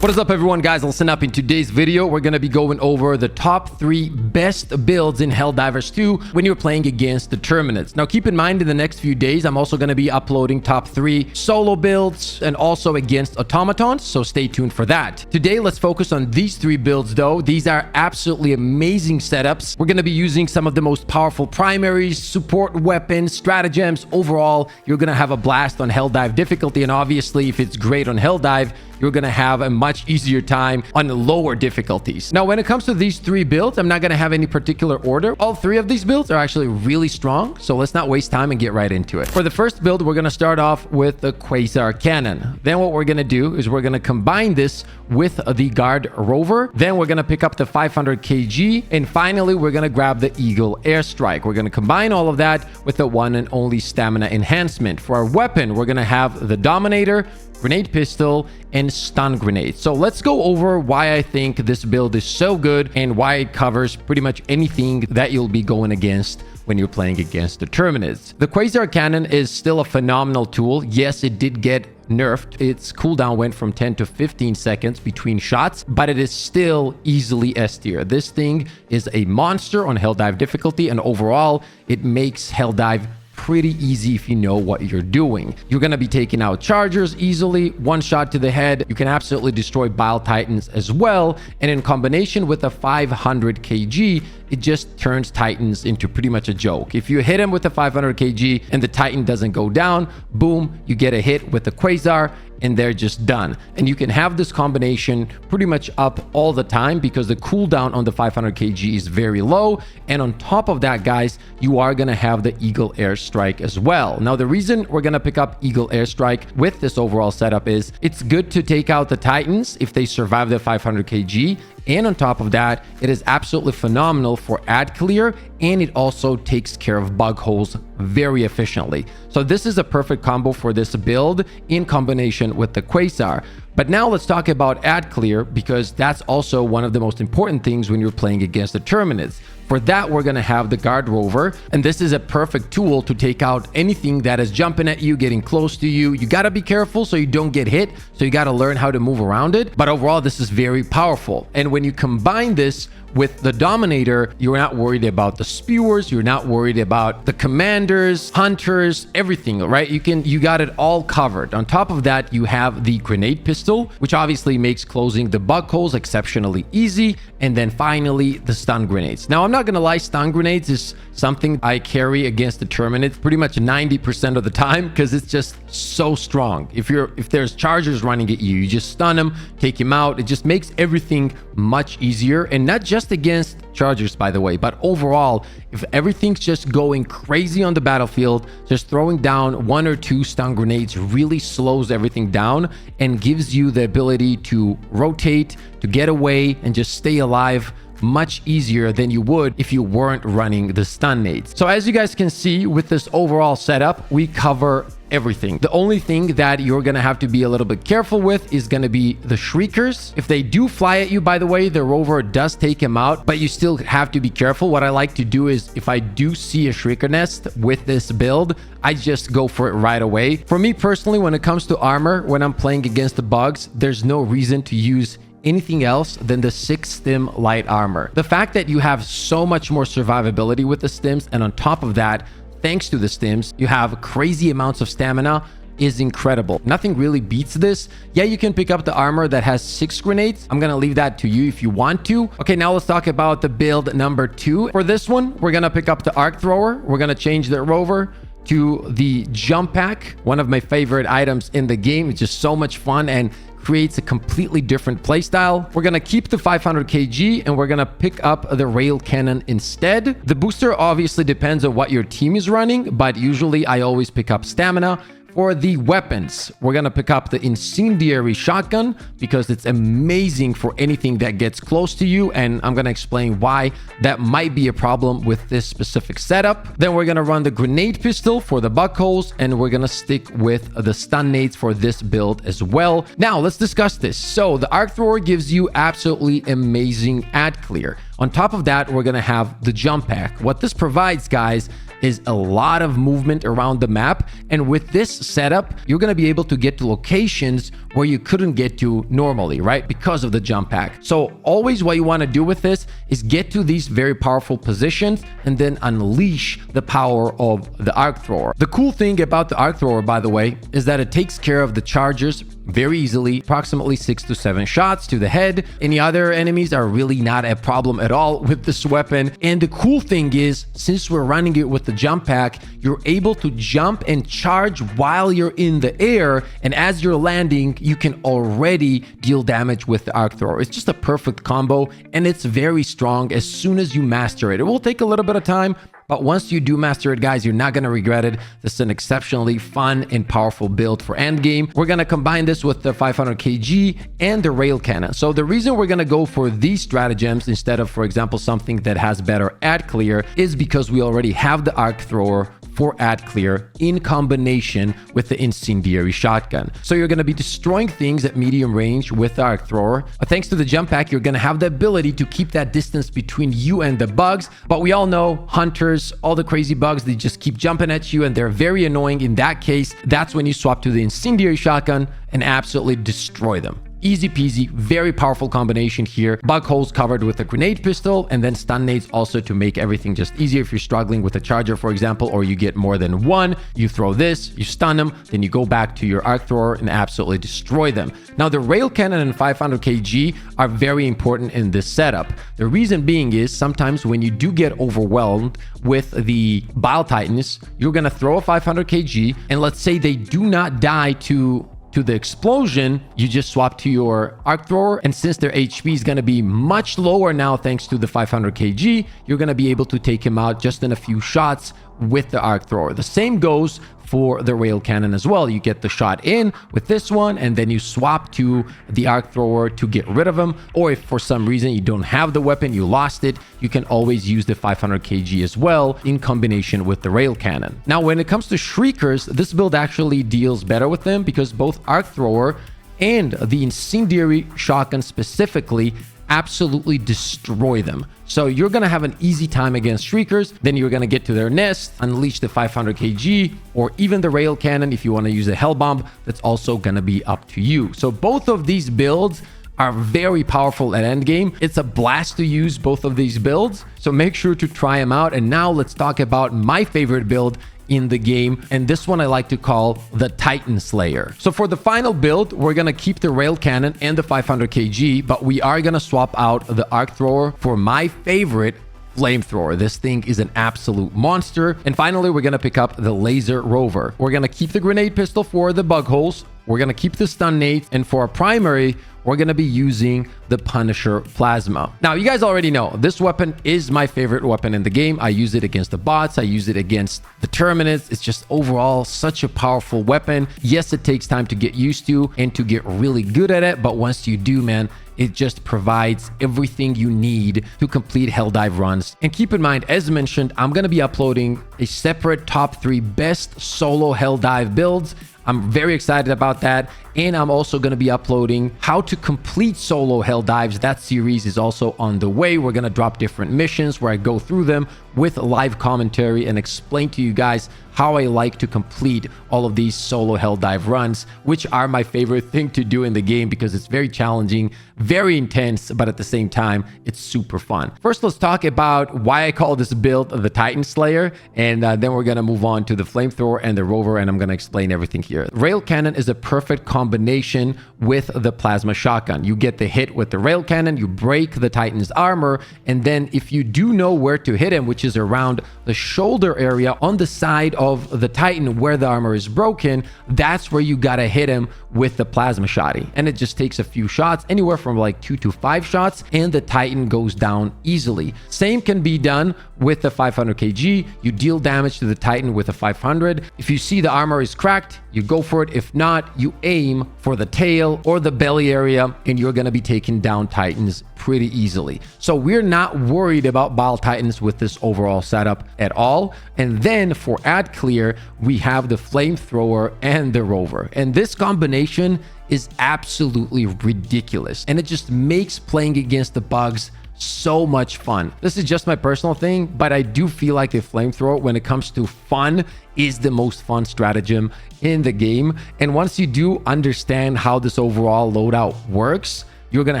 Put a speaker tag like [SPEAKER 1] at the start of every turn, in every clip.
[SPEAKER 1] What is up, everyone? Guys, listen up. In today's video, we're going to be going over the top 3 best builds in Helldivers 2 when you're playing against the Terminids. Now, keep in mind, in the next few days, I'm also going to be uploading top 3 solo builds and also against automatons, so stay tuned for that. Today, let's focus on these 3 builds, though. These are absolutely amazing setups. We're going to be using some of the most powerful primaries, support weapons, stratagems. Overall, you're going to have a blast on Helldive difficulty, and obviously, if it's great on Helldive, you're going to have a much easier time on the lower difficulties. Now, when it comes to these 3 builds, I'm not going to have any particular order. All 3 of these builds are actually really strong, so let's not waste time and get right into it. For the first build, we're going to start off with the Quasar Cannon. Then what we're going to do is we're going to combine this with the Guard Rover. Then we're going to pick up the 500 kg. And finally, we're going to grab the Eagle Airstrike. We're going to combine all of that with the one and only stamina enhancement. For our weapon, we're going to have the Dominator, grenade pistol, and stun grenade. So let's go over why I think this build is so good and why it covers pretty much anything that you'll be going against when you're playing against the Terminids. The Quasar Cannon is still a phenomenal tool. Yes, it did get nerfed. Its cooldown went from 10 to 15 seconds between shots, but it is still easily S tier. This thing is a monster on Helldive difficulty, and overall, it makes Helldive pretty easy if you know what you're doing. You're going to be taking out chargers easily, one shot to the head. You can absolutely destroy Bile Titans as well, and in combination with a 500 kg, it just turns Titans into pretty much a joke. If you hit him with a 500 kg and the Titan doesn't go down, boom, you get a hit with the Quasar and they're just done. And you can have this combination pretty much up all the time because the cooldown on the 500 kg is very low. And on top of that, guys, you are going to have the Eagle Airstrike as well. Now, the reason we're going to pick up Eagle Airstrike with this overall setup is it's good to take out the Titans if they survive the 500 kg. And on top of that, it is absolutely phenomenal for ad clear, and it also takes care of bug holes very efficiently. So this is a perfect combo for this build in combination with the Quasar. But now let's talk about ad clear, because that's also one of the most important things when you're playing against the Terminids. For that, we're going to have the Guard Rover, and this is a perfect tool to take out anything that is jumping at you, getting close to you. You got to be careful so you don't get hit, so you got to learn how to move around it. But overall, this is very powerful. And when you combine this with the Dominator, you're not worried about the spewers, you're not worried about the commanders, hunters, everything, right? You got it all covered. On top of that, you have the grenade pistol, which obviously makes closing the bug holes exceptionally easy. And then finally, the stun grenades. Now, I'm not gonna lie, stun grenades is something I carry against the Terminids pretty much 90% of the time because it's just so strong. If there's chargers running at you, you just stun them, take him out. It just makes everything much easier, and not just against chargers, by the way, but overall, if everything's just going crazy on the battlefield, just throwing down 1 or 2 stun grenades really slows everything down and gives you the ability to rotate, to get away, and just stay alive much easier than you would if you weren't running the stun nades. So as you guys can see with this overall setup, we cover everything. The only thing that you're going to have to be a little bit careful with is going to be the Shriekers. If they do fly at you, by the way, the Rover does take him out, but you still have to be careful. What I like to do is if I do see a Shrieker nest with this build, I just go for it right away. For me personally, when it comes to armor, when I'm playing against the bugs, there's no reason to use anything else than the 6 stim light armor. The fact that you have so much more survivability with the stims, and on top of that, thanks to the stims, you have crazy amounts of stamina, is incredible. Nothing really beats this. Yeah, you can pick up the armor that has 6 grenades. I'm gonna leave that to you if you want to. Okay, now let's talk about the build number 2. For this one, we're gonna pick up the Arc Thrower. We're gonna change the Rover to the Jump Pack, one of my favorite items in the game. It's just so much fun and creates a completely different playstyle. We're gonna keep the 500 kg and we're gonna pick up the Rail Cannon instead. The booster obviously depends on what your team is running, but usually I always pick up stamina. For the weapons, we're going to pick up the Incendiary Shotgun because it's amazing for anything that gets close to you, and I'm going to explain why that might be a problem with this specific setup. Then we're going to run the Grenade Pistol for the bug holes, and we're going to stick with the stun nades for this build as well. Now, let's discuss this. So, the Arc Thrower gives you absolutely amazing ad clear. On top of that, we're going to have the Jump Pack. What this provides, guys, is a lot of movement around the map, and with this setup, you're going to be able to get to locations where you couldn't get to normally, right? Because of the jump pack. So always what you want to do with this is get to these very powerful positions and then unleash the power of the arc thrower. The cool thing about the arc thrower, by the way, is that it takes care of the chargers very easily, approximately 6 to 7 shots to the head. Any other enemies are really not a problem at all with this weapon. And the cool thing is, since we're running it with the jump pack, you're able to jump and charge while you're in the air, and as you're landing you can already deal damage with the arc thrower. It's just a perfect combo, and it's very strong as soon as you master it. It will take a little bit of time, but once you do master it, guys, you're not going to regret it. This is an exceptionally fun and powerful build for endgame. We're going to combine this with the 500 kg and the rail cannon. So the reason we're going to go for these stratagems instead of, for example, something that has better ad clear is because we already have the arc thrower for ad clear in combination with the incendiary shotgun. So you're going to be destroying things at medium range with the arc thrower. But thanks to the jump pack, you're going to have the ability to keep that distance between you and the bugs. But we all know hunters, all the crazy bugs, they just keep jumping at you and they're very annoying. In that case, that's when you swap to the incendiary shotgun and absolutely destroy them. Easy peasy, very powerful combination here. Bug holes covered with a grenade pistol, and then stun nades also to make everything just easier. If you're struggling with a charger, for example, or you get more than one, you throw this, you stun them, then you go back to your arc thrower and absolutely destroy them. Now, the rail cannon and 500 kg are very important in this setup. The reason being is sometimes when you do get overwhelmed with the Bile Titans, you're gonna throw a 500 kg, and let's say they do not die to the explosion, you just swap to your arc thrower, and since their HP is going to be much lower now thanks to the 500 kg, you're going to be able to take him out just in a few shots with the arc thrower. The same goes for the rail cannon as well. You get the shot in with this one, and then you swap to the arc thrower to get rid of him. Or if for some reason you don't have the weapon, you lost it, you can always use the 500 kg as well in combination with the rail cannon. Now, when it comes to shriekers, this build actually deals better with them because both arc thrower and the incendiary shotgun specifically absolutely destroy them. So you're going to have an easy time against shriekers. Then you're going to get to their nest, unleash the 500 kg, or even the rail cannon. If you want to use a hell bomb, that's also going to be up to you. So both of these builds are very powerful at endgame. It's a blast to use both of these builds. So make sure to try them out. And now let's talk about my favorite build in the game, and this one I like to call the Titan Slayer. So for the final build, we're gonna keep the rail cannon and the 500 kg, but we are gonna swap out the arc thrower for my favorite flamethrower. This thing is an absolute monster. And finally, we're gonna pick up the laser rover. We're gonna keep the grenade pistol for the bug holes. We're gonna keep the stun nades, and for our primary, we're going to be using the Punisher Plasma. Now, you guys already know this weapon is my favorite weapon in the game. I use it against the bots. I use it against the Terminids. It's just overall such a powerful weapon. Yes, it takes time to get used to and to get really good at it. But once you do, man, it just provides everything you need to complete Helldive runs. And keep in mind, as mentioned, I'm going to be uploading a separate top 3 best solo Helldive builds. I'm very excited about that. And I'm also going to be uploading how to complete solo Helldives. That series is also on the way. We're going to drop different missions where I go through them with live commentary and explain to you guys how I like to complete all of these solo Helldive runs, which are my favorite thing to do in the game because it's very challenging, very intense, but at the same time, it's super fun. First, let's talk about why I call this build the Titan Slayer, and then we're going to move on to the flamethrower and the rover, and I'm going to explain everything here. Rail cannon is a perfect combination with the plasma shotgun. You get the hit with the rail cannon, you break the Titan's armor, and then if you do know where to hit him, which is around the shoulder area on the side of the Titan where the armor is broken, that's where you gotta hit him with the plasma shotty. And it just takes a few shots, anywhere from like 2 to 5 shots, and the Titan goes down easily. Same can be done with the 500 kg. You deal damage to the Titan with a 500. If you see the armor is cracked, you go for it. If not, you aim for the tail or the belly area, and you're gonna be taking down Titans pretty easily. So we're not worried about Bile Titans with this overall setup at all. And then for ad clear, we have the flamethrower and the rover. And this combination is absolutely ridiculous. And it just makes playing against the bugs so much fun. This is just my personal thing, but I do feel like the flamethrower, when it comes to fun, is the most fun stratagem in the game. And once you do understand how this overall loadout works, you're going to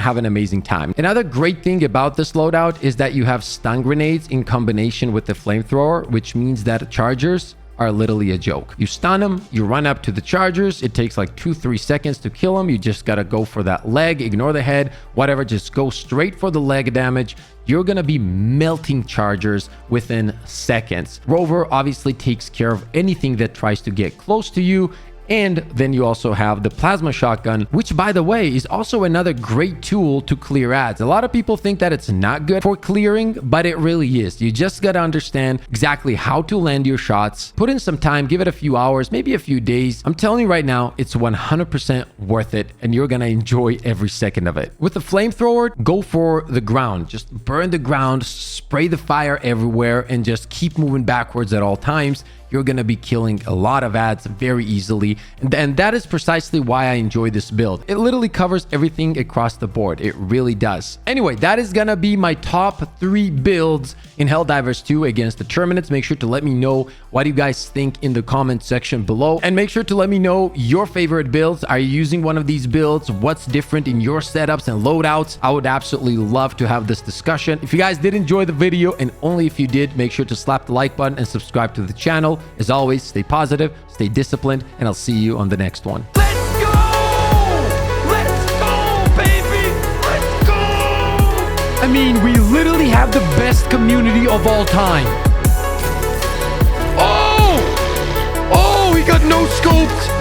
[SPEAKER 1] have an amazing time. Another great thing about this loadout is that you have stun grenades in combination with the flamethrower, which means that chargers are literally a joke. You stun them, you run up to the chargers. It takes like 2-3 seconds to kill them. You just got to go for that leg, ignore the head, whatever, just go straight for the leg damage. You're going to be melting chargers within seconds. Rover obviously takes care of anything that tries to get close to you. And then you also have the plasma shotgun, which, by the way, is also another great tool to clear ads. A lot of people think that it's not good for clearing, but it really is. You just got to understand exactly how to land your shots. Put in some time, give it a few hours, maybe a few days. I'm telling you right now, it's 100% worth it, and you're going to enjoy every second of it. With the flamethrower, go for the ground. Just burn the ground, spray the fire everywhere, and just keep moving backwards at all times. You're going to be killing a lot of ads very easily. And that is precisely why I enjoy this build. It literally covers everything across the board. It really does. Anyway, that is going to be my top 3 builds in Helldivers 2 against the Terminids. Make sure to let me know what you guys think in the comment section below. And make sure to let me know your favorite builds. Are you using one of these builds? What's different in your setups and loadouts? I would absolutely love to have this discussion. If you guys did enjoy the video, and only if you did, make sure to slap the like button and subscribe to the channel. As always, stay positive, stay disciplined, and I'll see you on the next one.
[SPEAKER 2] Let's go! Let's go, baby! Let's go!
[SPEAKER 1] I mean, we literally have the best community of all time. Oh! Oh, he got no scoped!